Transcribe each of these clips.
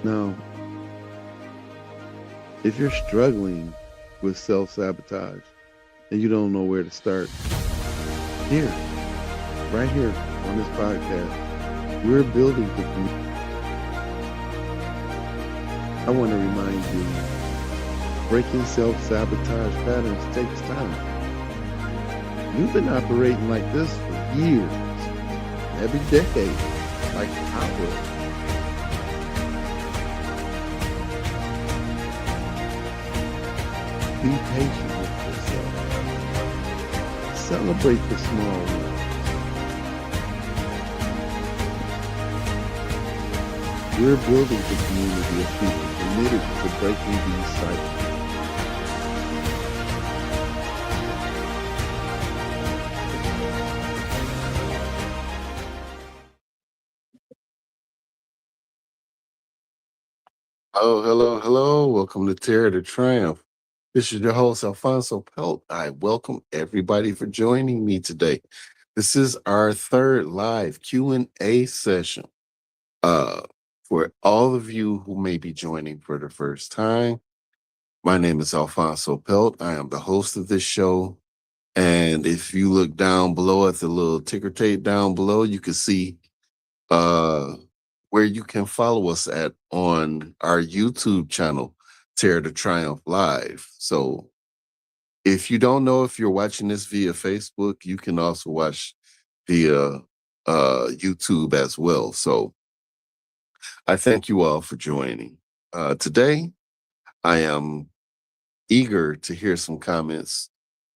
Now, if you're struggling with self sabotage and you don't know where to start, here, right here on this podcast, we're building the community. I want to remind you breaking self sabotage patterns takes time. You've been operating like this for years, every decade, like I was. Be patient with yourself. Celebrate the small wins. We're building a community of people committed to breaking these cycles. Oh, hello, hello. Welcome to Terror to Triumph. This is your host, Alfonso Pelt. I welcome everybody for joining me today. This is our third live Q&A session. Uh, for all of you who may be joining for the first time, my name is Alfonso Pelt. I am the host of this show. And if you look down below at the little ticker tape down below, you can see uh, where you can follow us at on our YouTube channel, Tear to Triumph Live. So if you don't know if you're watching this via Facebook, you can also watch via YouTube as well. So I thank you all for joining. Today, I am eager to hear some comments.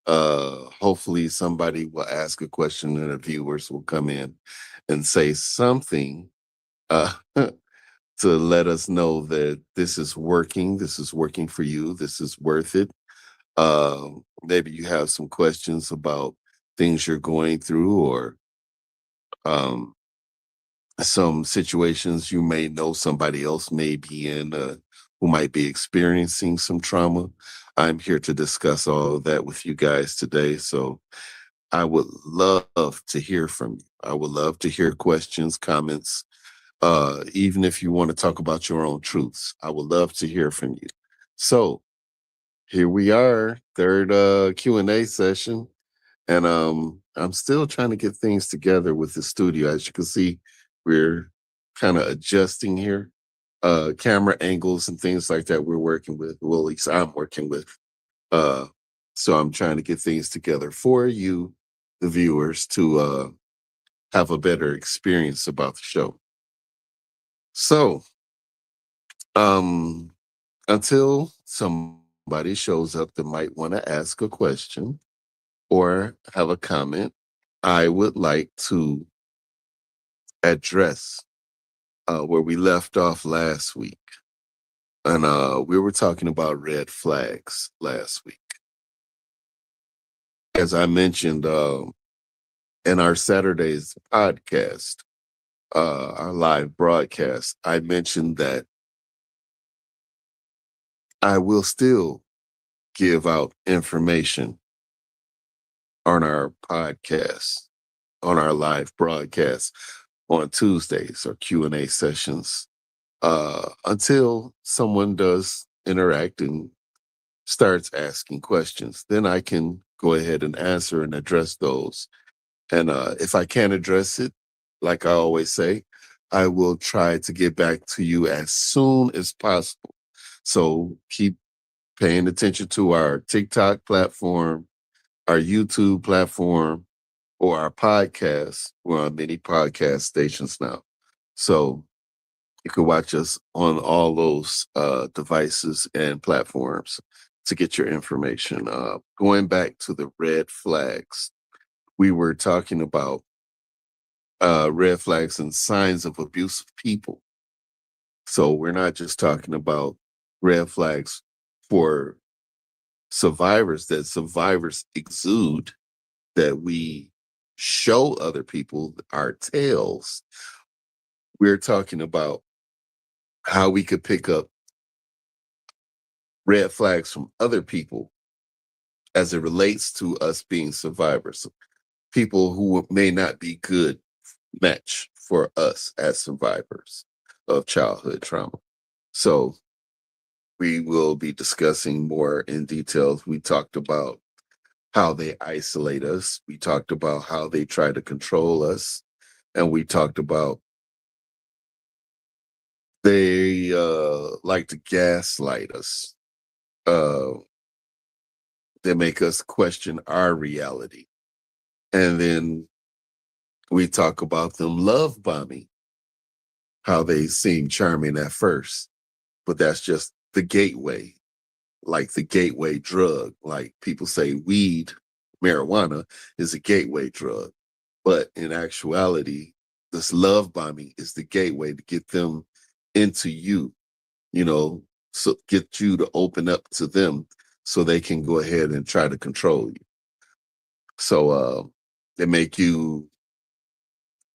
Hopefully, somebody will ask a question and the viewers will come in and say something uh, to let us know that this is working. This is working for you. This is worth it. Maybe you have some questions about things you're going through or um, some situations you may know somebody else may be in who might be experiencing some trauma. I'm here to discuss all of that with you guys today. So I would love to hear from you. I would love to hear questions, comments, even if you want to talk about your own truths. I would love to hear from you. So here we are, third Q&A session. And I'm still trying to get things together with the studio. As you can see, we're kind of adjusting here. Camera angles and things like that we're working with. Well, at least I'm working with. Uh, so I'm trying to get things together for you, the viewers, to have a better experience about the show. So um, until somebody shows up that might want to ask a question or have a comment, I would like to address where we left off last week. And we were talking about red flags last week. As I mentioned in our Saturday's podcast, our live broadcast, I mentioned that I will still give out information on our podcast, on our live broadcast on Tuesdays or Q&A sessions until someone does interact and starts asking questions. Then I can go ahead and answer and address those. And if I can't address it, like I always say, I will try to get back to you as soon as possible. So keep paying attention to our TikTok platform, our YouTube platform, or our podcast. We're on many podcast stations now. So you can watch us on all those devices and platforms to get your information. Going back to the red flags, we were talking about red flags and signs of abusive people. So we're not just talking about red flags for survivors that survivors exude, that we show other people our tales. We're talking about how we could pick up red flags from other people as it relates to us being survivors, people who may not be good match for us as survivors of childhood trauma. So we will be discussing more in details. We talked about how they isolate us. We talked about how they try to control us. And we talked about they like to gaslight us. Uh, they make us question our reality. And then we talk about them love bombing, how they seem charming at first, but that's just the gateway, like the gateway drug. Like people say weed, marijuana is a gateway drug. But in actuality, this love bombing is the gateway to get them into you, you know, so get you to open up to them so they can go ahead and try to control you. So they make you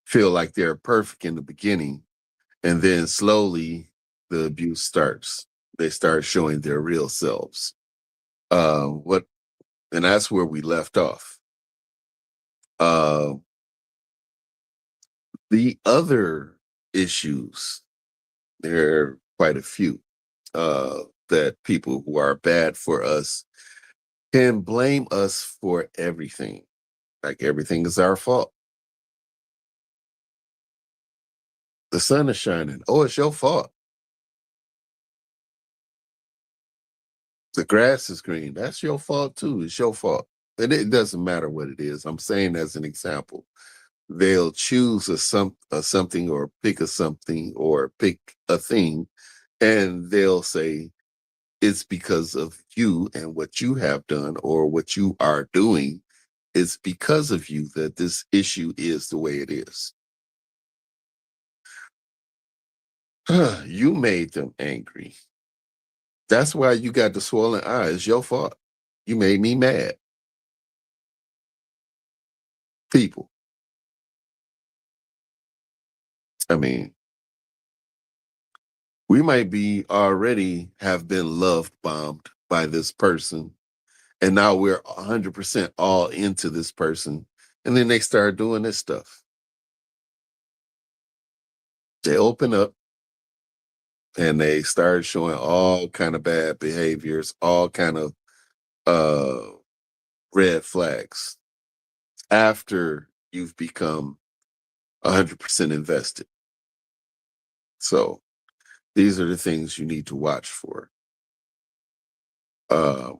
feel like they're perfect in the beginning, and then slowly the abuse starts. They start showing their real selves. What and that's where we left off. Uh, the other issues, there are quite a few that people who are bad for us can blame us for everything. Like everything is our fault. The sun is shining. Oh, it's your fault. The grass is green. That's your fault too. It's your fault. And it doesn't matter what it is. I'm saying as an example, they'll choose a something or pick a something or pick a thing, and they'll say it's because of you and what you have done or what you are doing. It's because of you that this issue is the way it is. You made them angry. That's why you got the swollen eye. It's your fault. You made me mad. People. I mean, we might be already have been love bombed by this person, and now we're 100% all into this person. And then they start doing this stuff. They open up and they start showing all kind of bad behaviors, all kind of uh red flags after you've become 100% invested. So these are the things you need to watch for. Uh,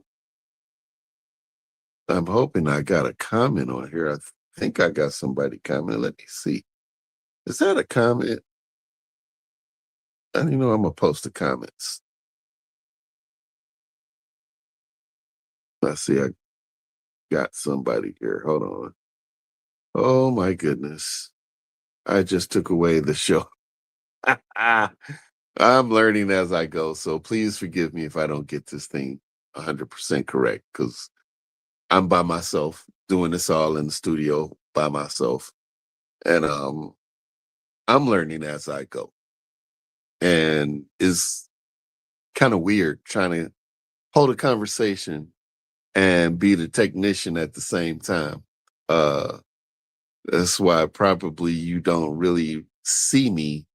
I'm hoping I got a comment on here. Think I got somebody comment. Let me see. Is that a comment? I don't know. I'm gonna post the comments. I see. I got somebody here. Hold on. Oh my goodness! I just took away the show. I'm learning as I go, so please forgive me if I don't get this thing 100% correct because I'm by myself doing this all in the studio by myself, and I'm learning as I go, and it's kind of weird trying to hold a conversation and be the technician at the same time. Uh, that's why probably you don't really see me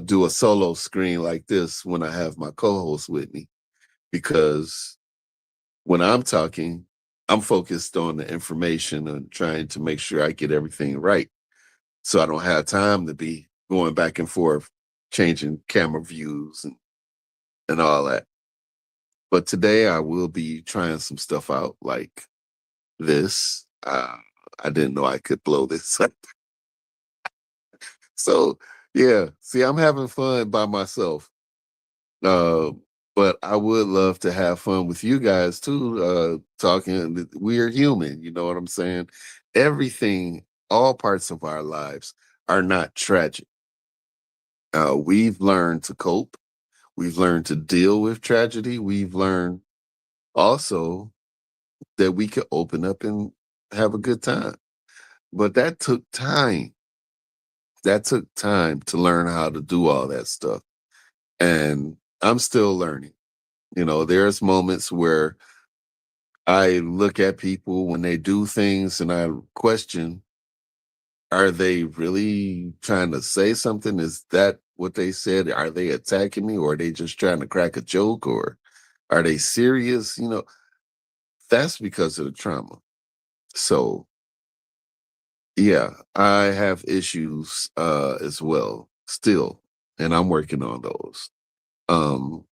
do a solo screen like this when I have my co-host with me, because when I'm talking, I'm focused on the information and trying to make sure I get everything right. So I don't have time to be going back and forth, changing camera views and all that. But today I will be trying some stuff out like this. I didn't know I could blow this up. So yeah, see, I'm having fun by myself. Uh, but I would love to have fun with you guys too, talking. We're human, you know what I'm saying? Everything, all parts of our lives are not tragic. We've learned to cope. We've learned to deal with tragedy. We've learned also that we could open up and have a good time. But that took time. That took time to learn how to do all that stuff. And I'm still learning. You know, there's moments where I look at people when they do things and I question, are they really trying to say something? Is that what they said? Are they attacking me, or are they just trying to crack a joke, or are they serious? That's because of the trauma. So yeah, I have issues as well still, and I'm working on those. Um,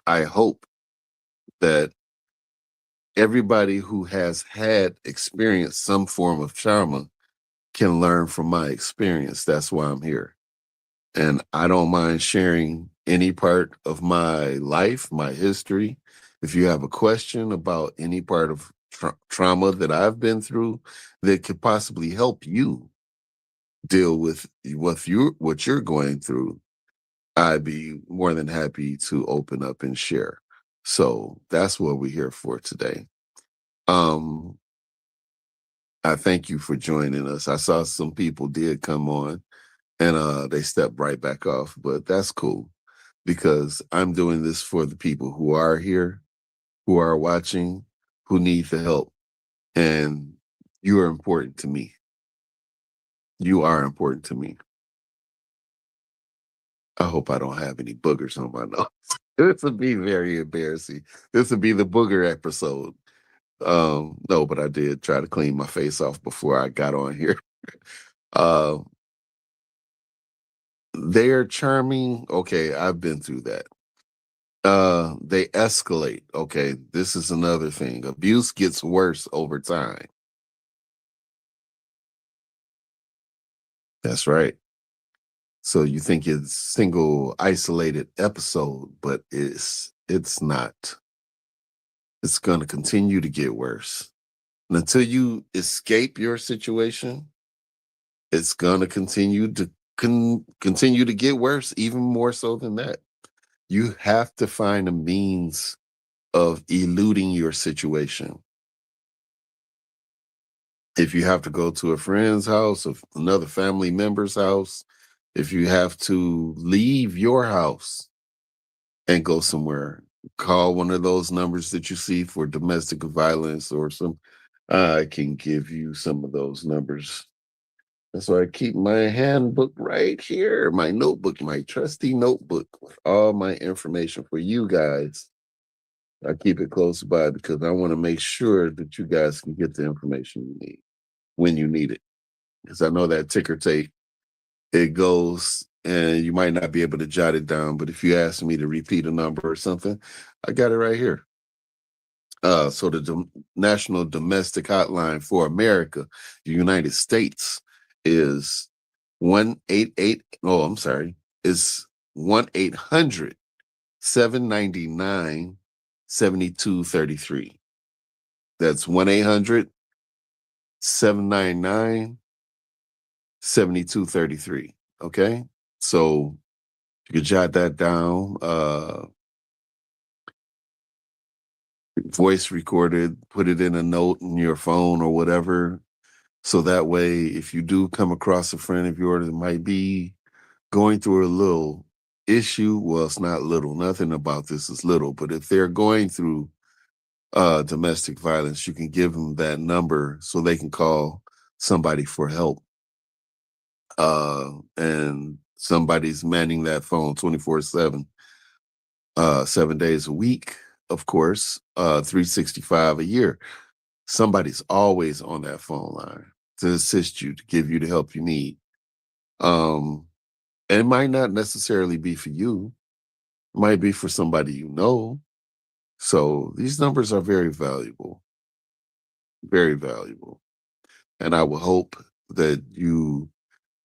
I hope that everybody who has had experienced some form of trauma can learn from my experience. That's why I'm here. And I don't mind sharing any part of my life, my history. If you have a question about any part of trauma that I've been through that could possibly help you deal with what you're going through, I'd be more than happy to open up and share. So that's what we're here for today. Um, I thank you for joining us. I saw some people did come on and they stepped right back off, but that's cool because I'm doing this for the people who are here, who are watching, who need the help, and you are important to me. You are important to me. I hope I don't have any boogers on my nose. This would be very embarrassing. This would be the booger episode. No, but I did try to clean my face off before I got on here. Uh, they're charming. Okay, I've been through that. They escalate. Okay, this is another thing. Abuse gets worse over time. That's right. So you think it's single isolated episode, but it's not. It's going to continue to get worse. And until you escape your situation, it's going to continue to get worse, even more so than that. You have to find a means of eluding your situation. If you have to go to a friend's house, of another family member's house, if you have to leave your house and go somewhere, call one of those numbers that you see for domestic violence or some. I can give you some of those numbers. That's why I keep my handbook right here, my notebook, my trusty notebook with all my information for you guys. I keep it close by because I want to make sure that you guys can get the information you need when you need it. Because I know that ticker tape, it goes and you might not be able to jot it down, but if you ask me to repeat a number or something, I got it right here. So the National Domestic Hotline for America, the United States, is 188. Oh, I'm sorry, is 1-800-799-7233. That's 1-800-799-7233. Okay, so you can jot that down. Voice recorded, put it in a note in your phone or whatever. So that way, if you do come across a friend of yours that might be going through a little issue, well, it's not little, nothing about this is little, but if they're going through domestic violence, you can give them that number so they can call somebody for help. And somebody's manning that phone 24/7, 7 days a week, of course, 365 a year. Somebody's always on that phone line to assist you, to give you the help you need. Um, and it might not necessarily be for you, it might be for somebody you know. So these numbers are very valuable, very valuable. And I will hope that you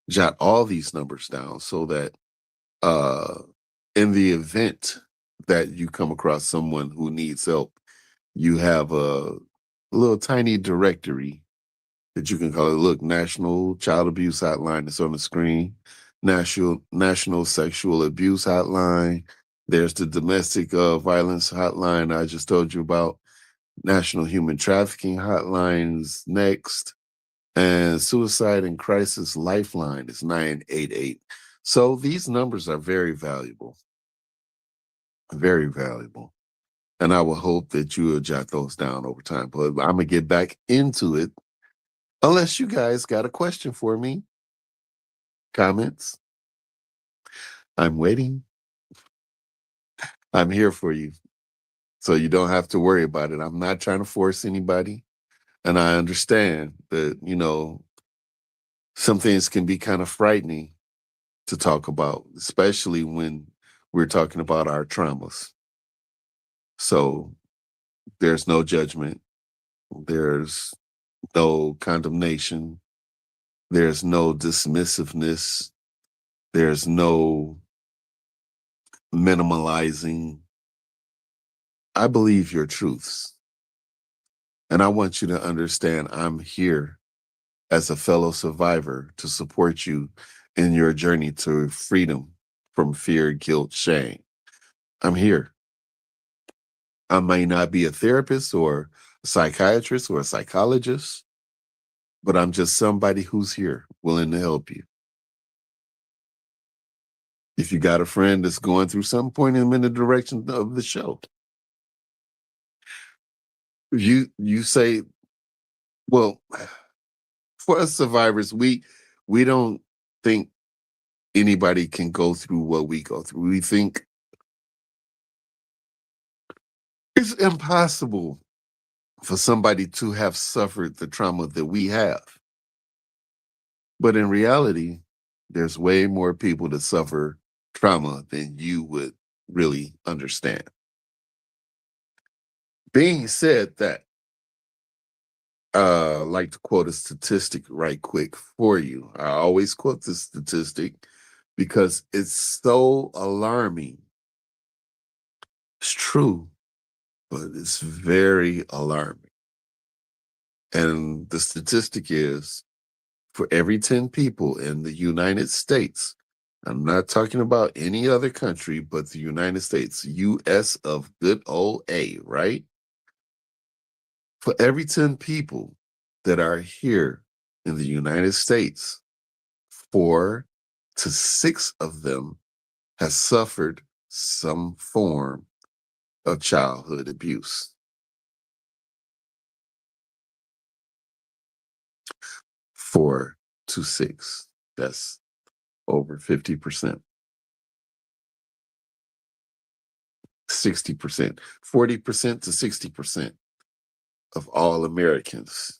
jot all these numbers down so that uh, in the event that you come across someone who needs help, you have a little tiny directory that you can call it. Look, National Child Abuse Hotline is on the screen. National Sexual Abuse Hotline. There's the Domestic Violence Hotline I just told you about. National Human Trafficking Hotline is next. And Suicide and Crisis Lifeline is 988. So these numbers are very valuable, very valuable. And I will hope that you will jot those down over time. But I'm going to get back into it unless you guys got a question for me, comments. I'm waiting. I'm here for you. So you don't have to worry about it. I'm not trying to force anybody. And I understand that, some things can be kind of frightening to talk about, especially when we're talking about our traumas. So there's no judgment, there's no condemnation, there's no dismissiveness, there's no minimalizing. I believe your truths. And I want you to understand I'm here as a fellow survivor to support you in your journey to freedom from fear, guilt, shame. I'm here. I may not be a therapist or a psychiatrist or a psychologist, but I'm just somebody who's here willing to help you. If you got a friend that's going through some, point them in the direction of the show. You say, well, for us survivors, we don't think anybody can go through what we go through. We think it's impossible for somebody to have suffered the trauma that we have. But in reality, there's way more people that suffer trauma than you would really understand. Being said that, like to quote a statistic right quick for you. I always quote this statistic because it's so alarming. It's true, but it's very alarming. And the statistic is for every 10 people in the United States, I'm not talking about any other country, but the United States, US of good old A, right? For every 10 people that are here in the United States, 4 to 6 of them has suffered some form of childhood abuse. 4 to 6. That's over 50%, 60%, 40% to 60% of all Americans.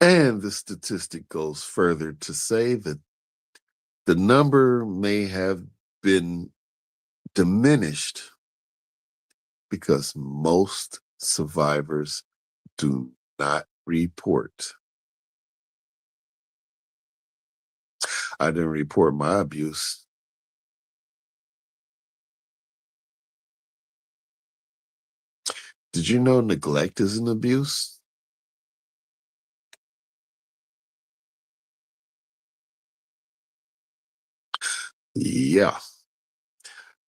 And the statistic goes further to say that the number may have been diminished because most survivors do not report. I didn't report my abuse. Did you know neglect is an abuse? Yeah.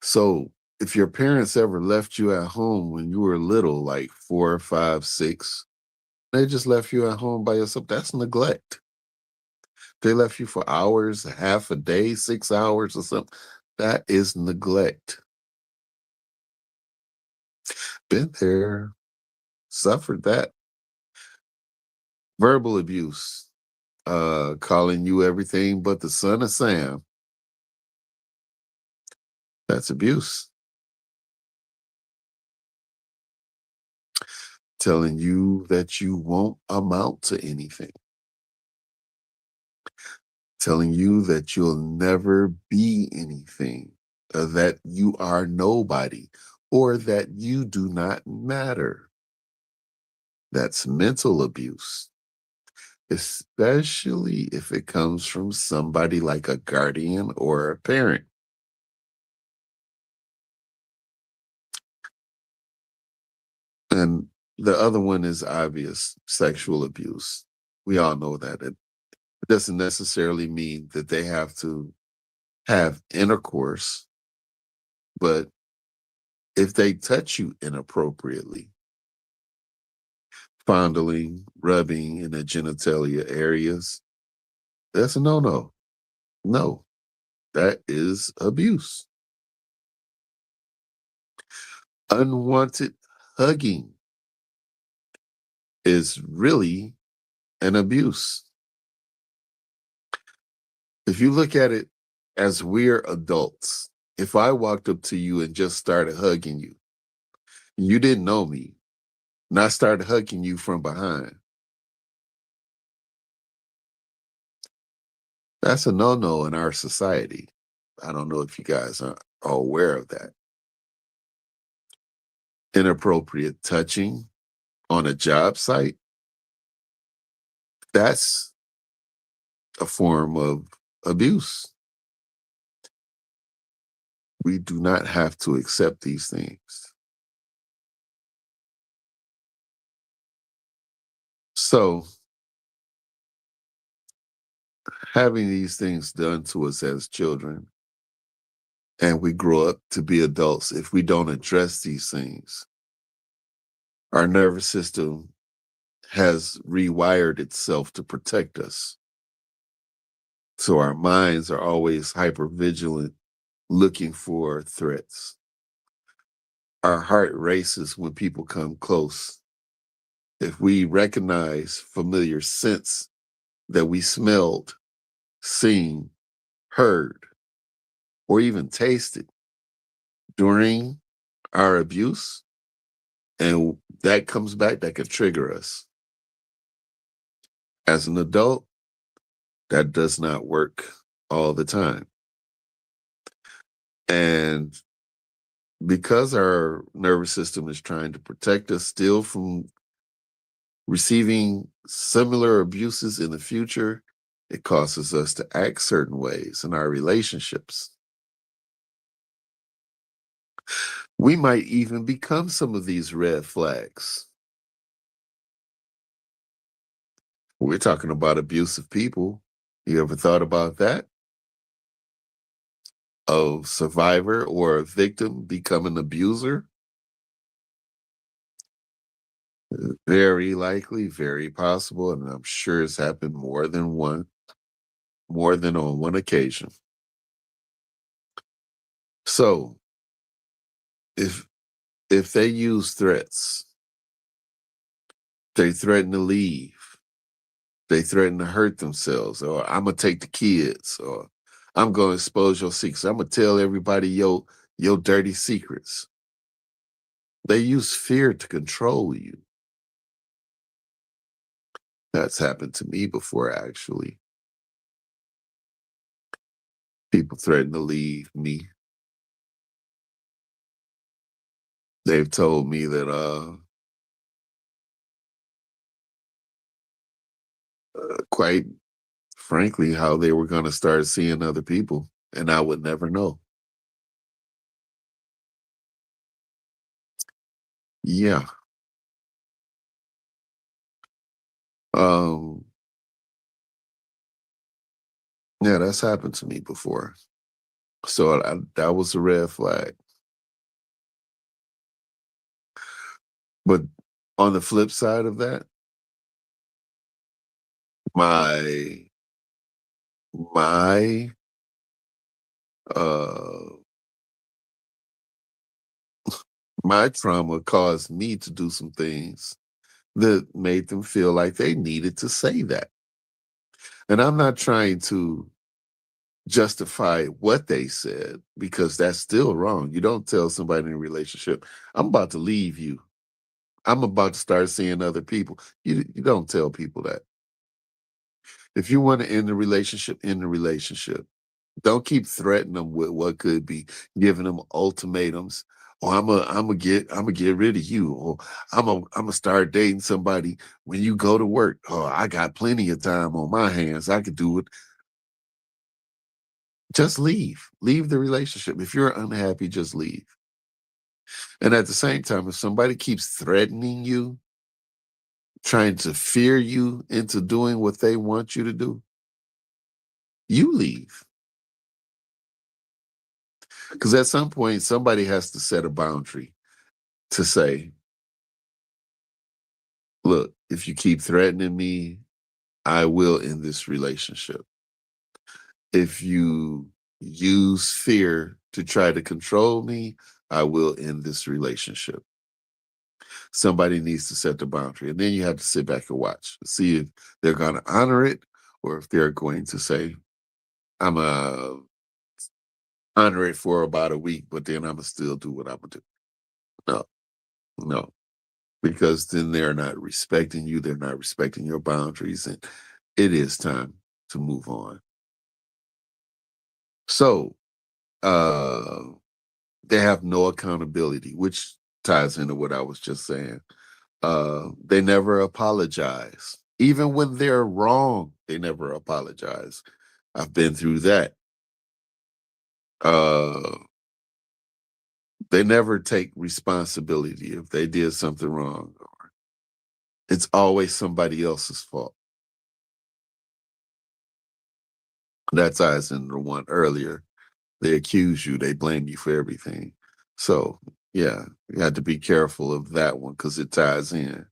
So if your parents ever left you at home when you were little, like 4, 5, 6, they just left you at home by yourself, that's neglect. They left you for hours, half a day, 6 hours or something. That is neglect. Been there, suffered that. Verbal abuse, calling you everything but the son of Sam. That's abuse. Telling you that you won't amount to anything. Telling you that you'll never be anything, that you are nobody, or that you do not matter. That's mental abuse, especially if it comes from somebody like a guardian or a parent. And the other one is obvious sexual abuse. We all know that. It doesn't necessarily mean that they have to have intercourse, but if they touch you inappropriately, fondling, rubbing in the genitalia areas, that's a no no. No, that is abuse. Unwanted hugging is really an abuse. If you look at it as we're adults, if I walked up to you and just started hugging you, you didn't know me, and I started hugging you from behind, that's a no-no in our society. I don't know if you guys are aware of that. Inappropriate touching on a job site, that's a form of abuse. We do not have to accept these things. So, having these things done to us as children, and we grow up to be adults, if we don't address these things, our nervous system has rewired itself to protect us. So our minds are always hyper vigilant, looking for threats. Our heart races when people come close. If we recognize familiar scents that we smelled, seen, heard, or even tasted during our abuse, and that comes back, that could trigger us. As an adult, that does not work all the time. And because our nervous system is trying to protect us still from receiving similar abuses in the future, it causes us to act certain ways in our relationships. We might even become some of these red flags. We're talking about abusive people. You ever thought about that? A survivor or a victim become an abuser? Very likely, very possible, and I'm sure it's happened more than on one occasion. So if if they use threats, they threaten to leave, they threaten to hurt themselves, or I'm gonna take the kids, or I'm gonna expose your secrets. I'm gonna tell everybody your dirty secrets. They use fear to control you. That's happened to me before, actually. People threaten to leave me. They've told me that quite frankly, how they were gonna start seeing other people, and I would never know. Yeah, um, yeah, that's happened to me before. So that was a red flag. But on the flip side of that, my my uh my trauma caused me to do some things that made them feel like they needed to say that. And I'm not trying to justify what they said because that's still wrong. You don't tell somebody in a relationship, I'm about to leave you. I'm about to start seeing other people. You don't tell people that. If you want to end the relationship, end the relationship. Don't keep threatening them with what could be, giving them ultimatums. Or I'm gonna get rid of you. Or I'm gonna start dating somebody when you go to work. Oh, I got plenty of time on my hands. I could do it. Just leave. Leave the relationship. If you're unhappy, just leave. And at the same time, if somebody keeps threatening you, trying to fear you into doing what they want you to do, you leave. Because at some point, somebody has to set a boundary to say, look, if you keep threatening me, I will end this relationship. If you use fear to try to control me, I will end this relationship. Somebody needs to set the boundary. And then you have to sit back and watch, see if they're going to honor it or if they're going to say, I'm a honor it for about a week, but then I'ma still do what Imma do. No, no, because then they're not respecting you, they're not respecting your boundaries, and it is time to move on. So, uh, they have no accountability, which ties into what I was just saying. They never apologize. Even when they're wrong, they never apologize. I've been through that. Uh, they never take responsibility if they did something wrong. It's always somebody else's fault. That ties into the one earlier. They accuse you, they blame you for everything. So, yeah, you have to be careful of that one because it ties in.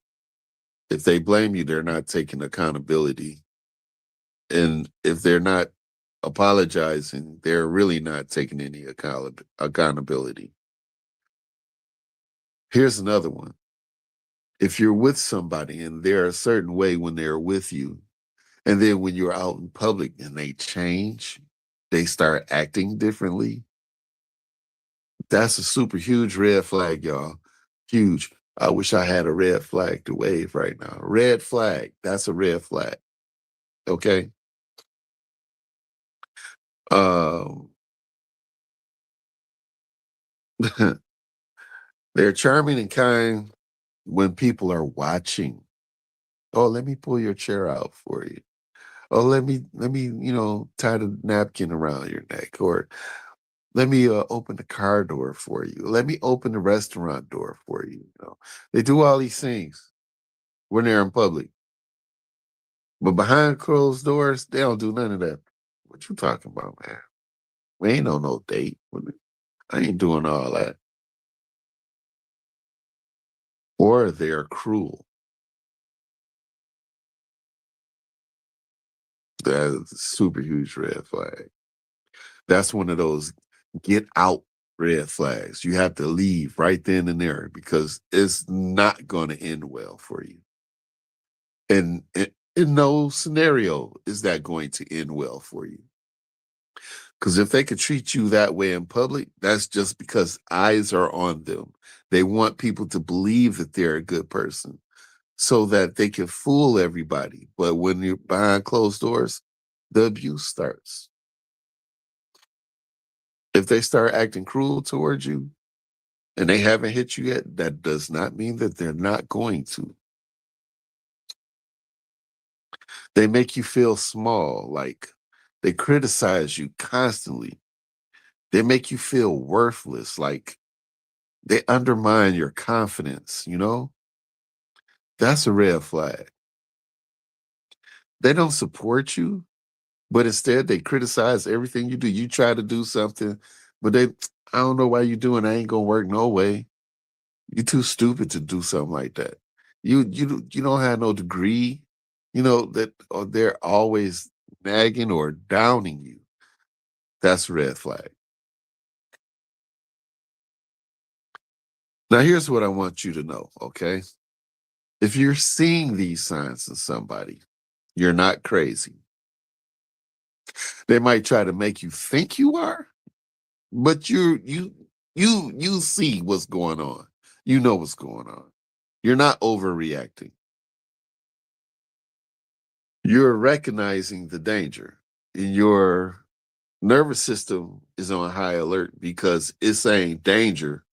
If they blame you, they're not taking accountability. And if they're not apologizing, they're really not taking any accountability. Here's another one. If you're with somebody and they're a certain way when they're with you, and then when you're out in public and they change, they start acting differently, that's a super huge red flag, y'all. Huge. I wish I had a red flag to wave right now. Red flag. That's a red flag. Okay. Um, they're charming and kind when people are watching. Oh, let me pull your chair out for you. Oh, let me, tie the napkin around your neck, or let me open the car door for you. Let me open the restaurant door for you. They do all these things when they're in public, but behind closed doors, they don't do none of that. What you talking about, man? We ain't on no date. I ain't doing all that. Or they're cruel. That's a super huge red flag. That's one of those get out red flags. You have to leave right then and there because it's not going to end well for you. And in no scenario is that going to end well for you. Because if they could treat you that way in public, that's just because eyes are on them. They want people to believe that they're a good person so that they can fool everybody. But when you're behind closed doors, the abuse starts. If they start acting cruel towards you and they haven't hit you yet, that does not mean that they're not going to. They make you feel small, like they criticize you constantly. They make you feel worthless, like they undermine your confidence. That's a red flag. They don't support you, but instead they criticize everything you do. You try to do something, but I don't know why you're doing. I ain't gonna work no way. You're too stupid to do something like that. You don't have no degree. That or they're always nagging or downing you. That's a red flag. Now here's what I want you to know, okay? If you're seeing these signs in somebody, you're not crazy. They might try to make you think you are, but you see what's going on. You know what's going on. You're not overreacting. You're recognizing the danger. And your nervous system is on high alert because it's saying danger,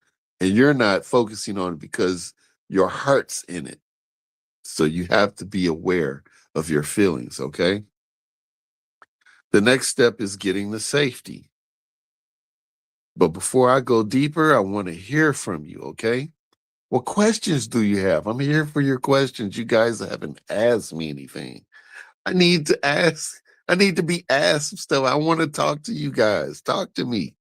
and you're not focusing on it because your heart's in it. So you have to be aware of your feelings, okay? The next step is getting the safety. But before I go deeper, I want to hear from you, okay? What questions do you have? I'm here for your questions. You guys haven't asked me anything. I need to ask. I need to be asked some stuff. I want to talk to you guys. Talk to me.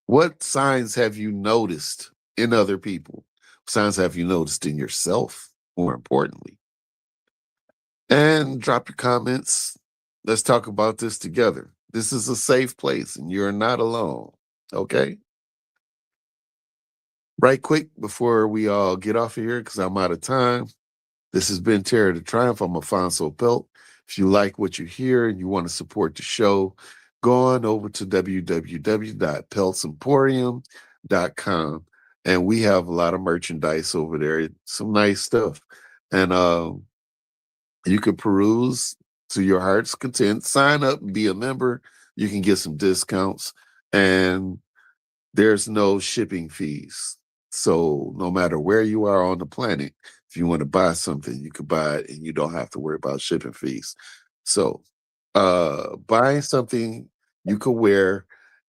What signs have you noticed in other people? Signs have you noticed in yourself, more importantly? And drop your comments. Let's talk about this together. This is a safe place and you're not alone. Okay? Right quick before we all get off of here, because I'm out of time. This has been Terror to Triumph. I'm Afonso Pelt. If you like what you hear and you want to support the show, go on over to www.peltsemporium.com, and we have a lot of merchandise over there, some nice stuff. And you can peruse to your heart's content, sign up and be a member. You can get some discounts, and there's no shipping fees. So no matter where you are on the planet, if you want to buy something, you can buy it and you don't have to worry about shipping fees. So buying something you could wear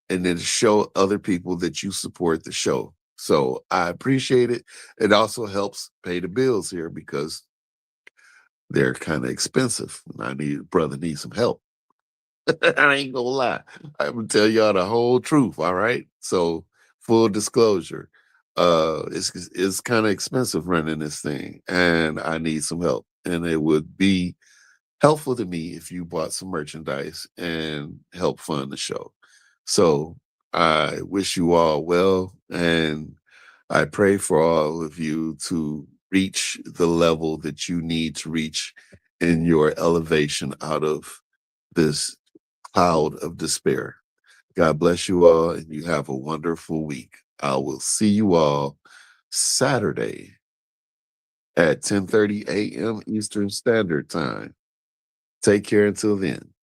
and then show other people that you support the show. So I appreciate it. It also helps pay the bills here because they're kind of expensive. Brother needs some help. I ain't gonna lie. I'm gonna tell y'all the whole truth. All right. So full disclosure, it's kind of expensive running this thing, and I need some help. And it would be helpful to me if you bought some merchandise and help fund the show. So I wish you all well, and I pray for all of you to reach the level that you need to reach in your elevation out of this cloud of despair. God bless you all, and you have a wonderful week. I will see you all Saturday at 10:30 a.m. Eastern Standard Time. Take care until then.